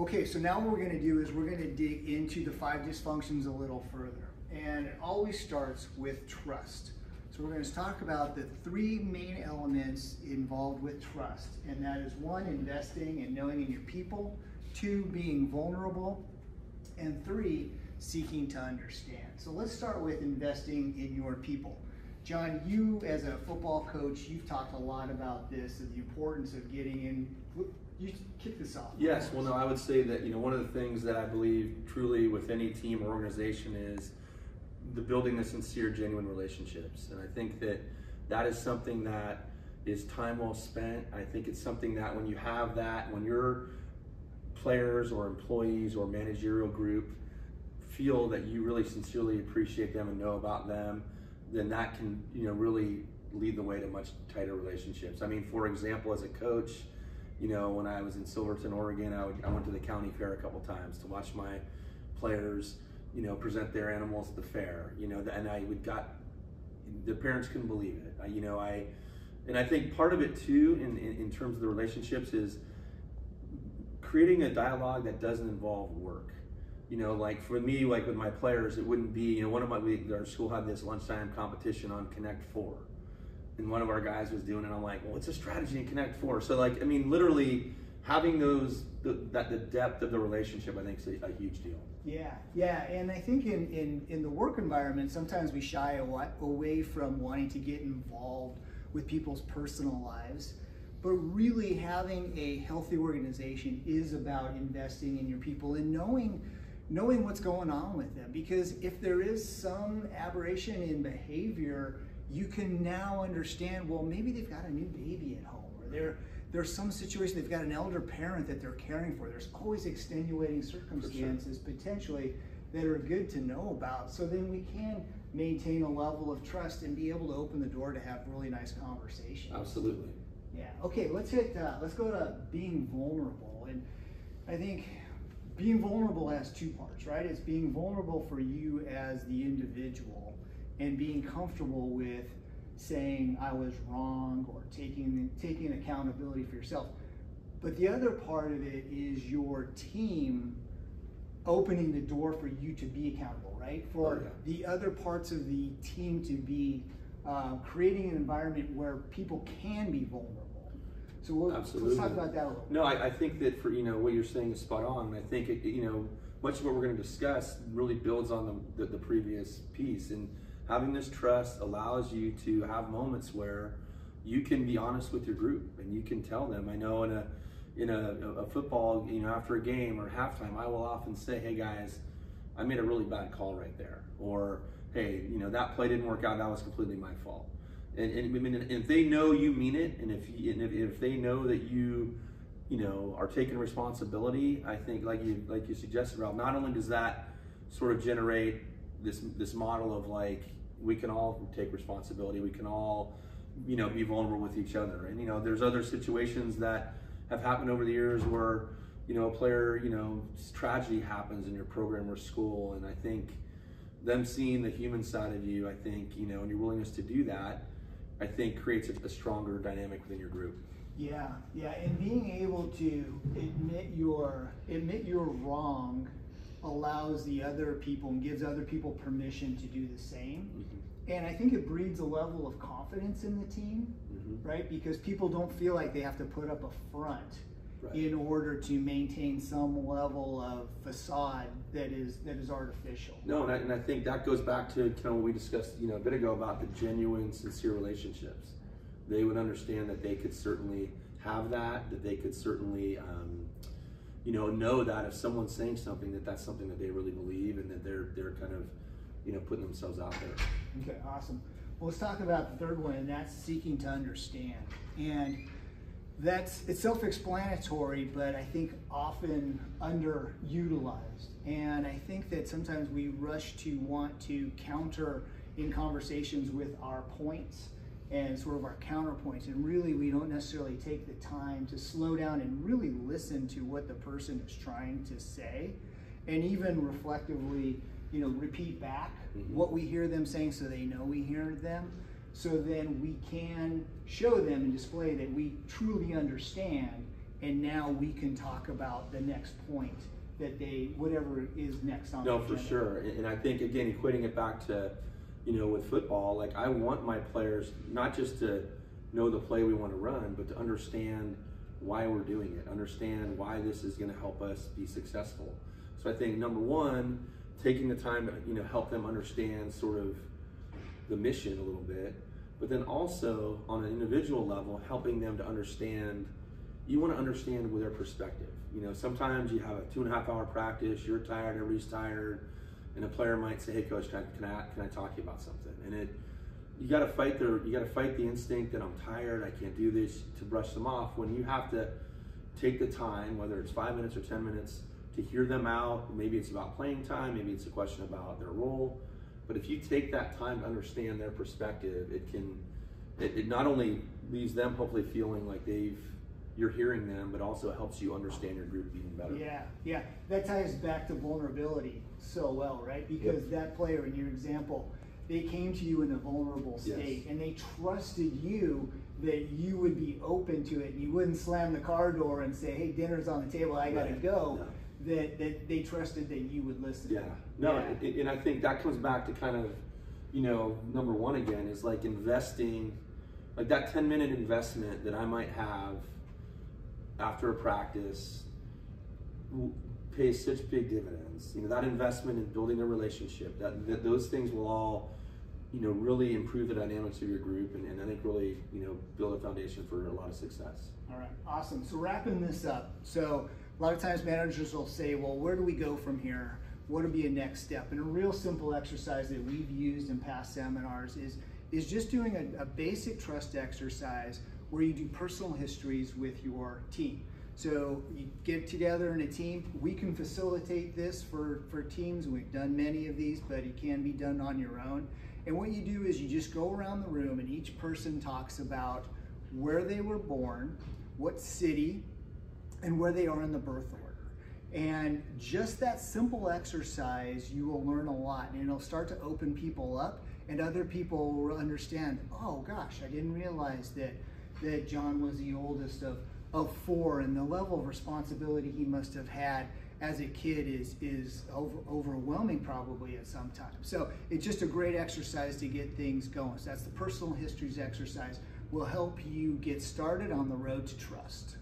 Okay, so now what we're going to do is we're going to dig into the 5 dysfunctions a little further. And it always starts with trust. So we're going to talk about the 3 main elements involved with trust. And that is 1, investing and knowing in your people, 2, being vulnerable, and 3, seeking to understand. So let's start with investing in your people. John, you as a football coach, you've talked a lot about this, of the importance of getting in. You kick this off. Yes, well, no, I would say that, one of the things that I believe truly with any team or organization is the building the sincere, genuine relationships. And I think that that is something that is time well spent. I think it's something that when you have that, when your players or employees or managerial group feel that you really sincerely appreciate them and know about them, then that can, really lead the way to much tighter relationships. I mean, for example, as a coach, when I was in Silverton, Oregon, I went to the county fair a couple times to watch my players, present their animals at the fair, and the parents couldn't believe it. And I think part of it too, in terms of the relationships, is creating a dialogue that doesn't involve work. Like for me, like with my players, it wouldn't be, our school had this lunchtime competition on Connect 4. And one of our guys was doing it. I'm like, well, what's a strategy in Connect 4? So literally having the depth of the relationship, I think is a huge deal. Yeah, and I think in the work environment, sometimes we shy away from wanting to get involved with people's personal lives. But really having a healthy organization is about investing in your people and knowing what's going on with them. Because if there is some aberration in behavior, you can now understand, well, maybe they've got a new baby at home, or there's some situation, they've got an elder parent that they're caring for. There's always extenuating circumstances potentially that are good to know about. So then we can maintain a level of trust and be able to open the door to have really nice conversations. Absolutely. Yeah, okay, let's go to being vulnerable. And I think being vulnerable has 2 parts, right? It's being vulnerable for you as the individual and being comfortable with saying I was wrong or taking accountability for yourself. But the other part of it is your team opening the door for you to be accountable, right? For the other parts of the team to be creating an environment where people can be vulnerable. So let's talk about that a little bit. No, I think that for what you're saying is spot on. I think much of what we're going to discuss really builds on the previous piece, and having this trust allows you to have moments where you can be honest with your group and you can tell them. I know in a football, after a game or halftime, I will often say, hey guys, I made a really bad call right there, or hey, that play didn't work out, that was completely my fault. And if they know you mean it, and if they know that you are taking responsibility, I think like you suggested, Ralph, not only does that sort of generate this model of like we can all take responsibility, we can all be vulnerable with each other, and there's other situations that have happened over the years where a player tragedy happens in your program or school, and I think them seeing the human side of you, I think and your willingness to do that, I think creates a stronger dynamic within your group. Yeah, and being able to admit your wrong allows the other people and gives other people permission to do the same. Mm-hmm. And I think it breeds a level of confidence in the team, right? Because people don't feel like they have to put up a front in order to maintain some level of facade that is artificial. No, and I think that goes back to kind of what we discussed a bit ago about the genuine, sincere relationships. They would understand that they could certainly have that they could certainly know that if someone's saying something, that's something that they really believe, and that they're kind of putting themselves out there. Okay, awesome. Well, let's talk about the third one, and that's seeking to understand. And it's self-explanatory, but I think often underutilized. And I think that sometimes we rush to want to counter in conversations with our points and sort of our counterpoints, and really we don't necessarily take the time to slow down and really listen to what the person is trying to say, and even reflectively repeat back what we hear them saying so they know we hear them, so then we can show them and display that we truly understand and now we can talk about the next point that whatever is next on the No, for agenda. sure. And I think, again, equating it back to, with football, like I want my players not just to know the play we want to run, but to understand why we're doing it, understand why this is going to help us be successful. So I think, number one, taking the time to, help them understand sort of the mission a little bit, but then also on an individual level, helping them to understand, you want to understand with their perspective. Sometimes you have a 2.5-hour practice, you're tired, everybody's tired, and a player might say, "Hey coach, can I talk to you about something?" And you got to fight the instinct that I'm tired, I can't do this, to brush them off, when you have to take the time, whether it's 5 minutes or 10 minutes, to hear them out. Maybe it's about playing time, maybe it's a question about their role, but if you take that time to understand their perspective, it not only leaves them hopefully feeling like you're hearing them, but also helps you understand your group even better. Yeah. That ties back to vulnerability so well, right? Because that player in your example, they came to you in a vulnerable state, and they trusted you that you would be open to it. You wouldn't slam the car door and say, "Hey, dinner's on the table, I gotta go." No. That they trusted that you would listen. And I think that comes back to kind of, number one again is like investing, like that 10-minute investment that I might have after a practice pays such big dividends. That investment in building a relationship, that those things will all, really improve the dynamics of your group, and I think really, build a foundation for a lot of success. All right, awesome. So wrapping this up, so a lot of times managers will say, well, where do we go from here? What would be a next step? And a real simple exercise that we've used in past seminars is just doing a basic trust exercise where you do personal histories with your team. So you get together in a team. We can facilitate this for teams. We've done many of these, but it can be done on your own. And what you do is you just go around the room and each person talks about where they were born, what city, and where they are in the birth order. And just that simple exercise, you will learn a lot, and it'll start to open people up, and other people will understand, oh gosh, I didn't realize that John was the oldest of 4, and the level of responsibility he must have had as a kid is overwhelming probably at some time. So it's just a great exercise to get things going. So that's the personal histories exercise. Will help you get started on the road to trust.